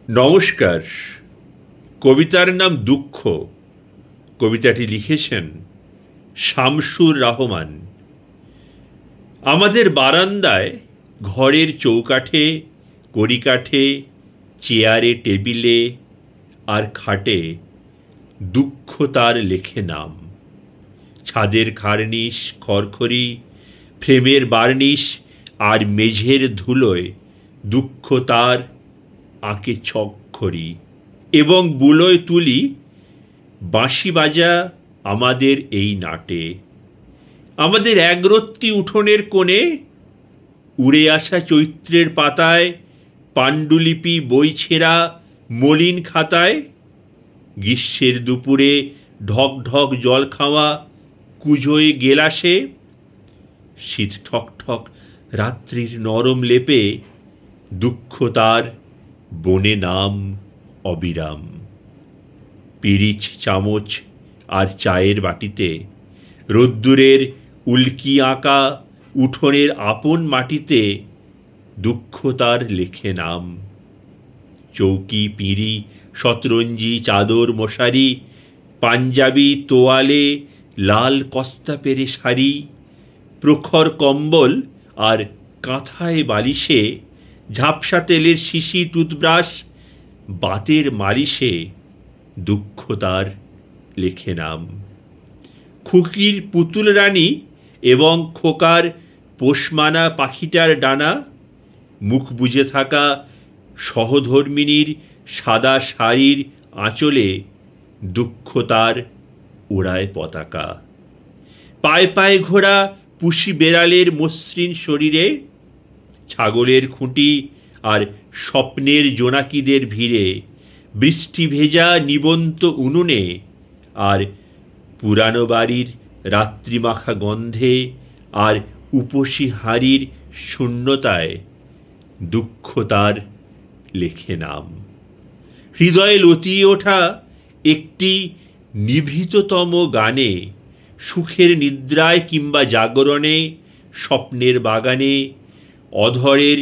নমস্কার। কবিতার নাম দুঃখ। কবিতাটি লিখেছেন শামসুর রহমান। আমাদের বারান্দায়, ঘরের চৌকাঠে, কড়িকাঠে, চেয়ারে, টেবিলে আর খাটে দুঃখ তার লেখে নাম। ছাদের কার্নিশ, খড়খড়ি, ফ্রেমের বার্নিশ আর মেঝের ধুলোয় দুঃখ তার আঁকে ছকখড়ি এবং বুলোয় তুলি বাঁশি বাজা আমাদের এই নাটে। আমাদের একরত্তি উঠোনের কোণে উড়ে আসা চৈত্রের পাতায়, পাণ্ডুলিপি বই ছেঁড়া মলিন খাতায়, গ্রীষ্মের দুপুরে ঢক ঢক জল খাওয়া কুজোয় গেলাসে, শীত ঠক ঠক রাত্রির নরম লেপে দুঃখ তার বনে নাম অবিরাম। পিরিচ চামচ আর চায়ের বাটিতে, রোদ্দুরের উল্কি আঁকা উঠোনের আপন মাটিতে দুঃখ তার লেখে নাম। চৌকি, পিঁড়ি, শতরঞ্জি, চাদর, মশারি, পাঞ্জাবি, তোয়ালে, লাল কস্তা পেরে শাড়ি, প্রখর কম্বল আর কাঁথায় বালিশে, ঝাপসা তেলের শিশি, টুথব্রাশ, বাতের মালিশে দুঃখ তার লেখে নাম। খুকির পুতুল রানী এবং খোকার পোষমানা পাখিটার ডানা, মুখ বুজে থাকা সহধর্মিণীর সাদা শাড়ির আঁচলে দুঃখ তার ওড়ায় পতাকা। পায়ে পায়ে ঘোরা পুষি বেড়ালের মসৃণ শরীরে, ছাগলের খুঁটি আর স্বপ্নের জোনাকিদের ভিড়ে, বৃষ্টি ভেজা নিবন্ত উনুনে আর পুরানো বাড়ির রাত্রিমাখা গন্ধে আর উপসী হাড়ির শূন্যতায় দুঃখ তার লেখে নাম। হৃদয়ে লতিয়ে ওঠা একটি নিভৃততম গানে, সুখের নিদ্রায় কিংবা জাগরণে, স্বপ্নের বাগানে, অধরের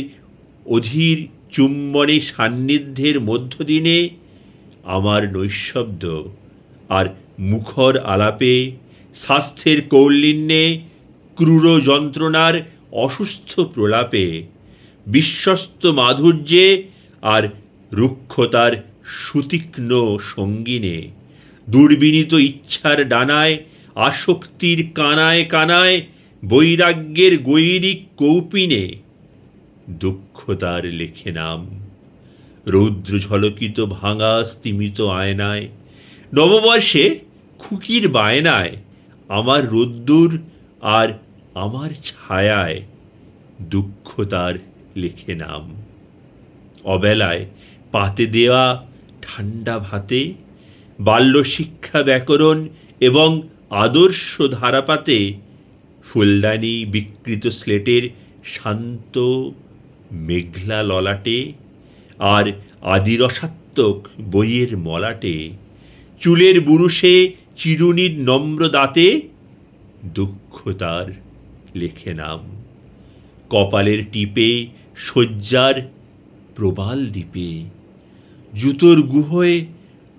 অধীর চুম্বনে সান্নিধ্যের মধ্যদিনে আমার নৈঃশব্দ আর মুখর আলাপে, স্বাস্থ্যের কৌলিন্যে, ক্রূর যন্ত্রণার অসুস্থ প্রলাপে, বিশ্বস্ত মাধুর্যে আর রুক্ষতার সুতীক্ষ্ণ সঙ্গিনে, দুর্বিনীত ইচ্ছার ডানায়, আসক্তির কানায় কানায়, বৈরাগ্যের গৈরিক কৌপিনে দুঃখ তার লেখে নাম। রৌদ্র ঝলকিত ভাঙা স্তিমিত আয়নায়, নববর্ষে খুকির বায়নায়, আমার রোদ্দুর আর আমার ছায়ায় দুঃখ তার লেখে নাম। অবেলায় পাতে দেওয়া ঠান্ডা ভাতে, বাল্যশিক্ষা ব্যাকরণ এবং আদর্শ ধারাপাতে, ফুলদানি বিকৃত স্লেটের শান্ত মেঘলা ললাটে আর আদিরসাত্মক বইয়ের মলাটে, চুলের বুরুষে চিরুনির নম্র দাঁতে দুঃখ তার লেখে নাম। কপালের টিপে শয্যার প্রবাল দ্বীপে, জুতোর গুহয়ে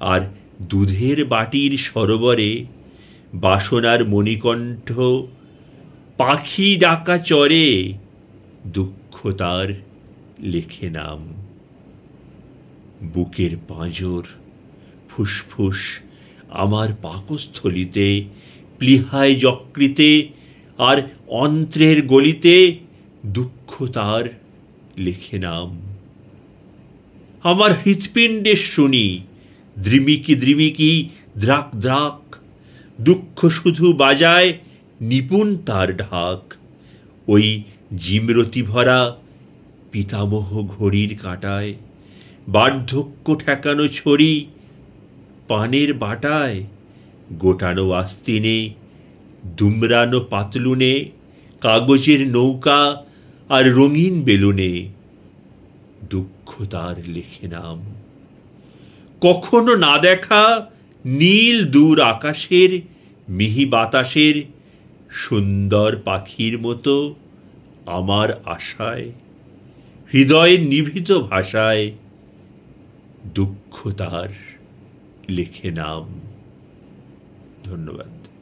আর দুধের বাটির সরোবরে, বাসনার মণিকণ্ঠ পাখি ডাকা চরে দুঃখ তার লেখে নাম। বুকের পাঁজর, ফুসফুস আমার পাকস্থলিতে, প্লীহায় যকৃতে আর অন্ত্রের গলিতে দুঃখ তার লেখে নাম। আমার হৃৎপিণ্ডে শুনি দ্রিমিকি দ্রিমিকি দ্রাক দ্রাক, দুঃখ শুধু বাজায় নিপুণ তার ঢাক। ওই জিমরতি ভরা পিতামহ ঘড়ির কাঁটায়, বার্ধক্য ঠেকানো ছড়ি পানের বাটায়, গোটানো আস্তিনে, দুমড়ানো পাতলুনে, কাগজের নৌকা আর রঙিন বেলুনে দুঃখ তার লেখে নাম। কখনো না দেখা নীল দূর আকাশের মিহি বাতাসের সুন্দর পাখির মতো আমার আশায়, হৃদয়ের নিভৃত ভাষায় দুঃখ তার লেখে নাম। ধন্যবাদ।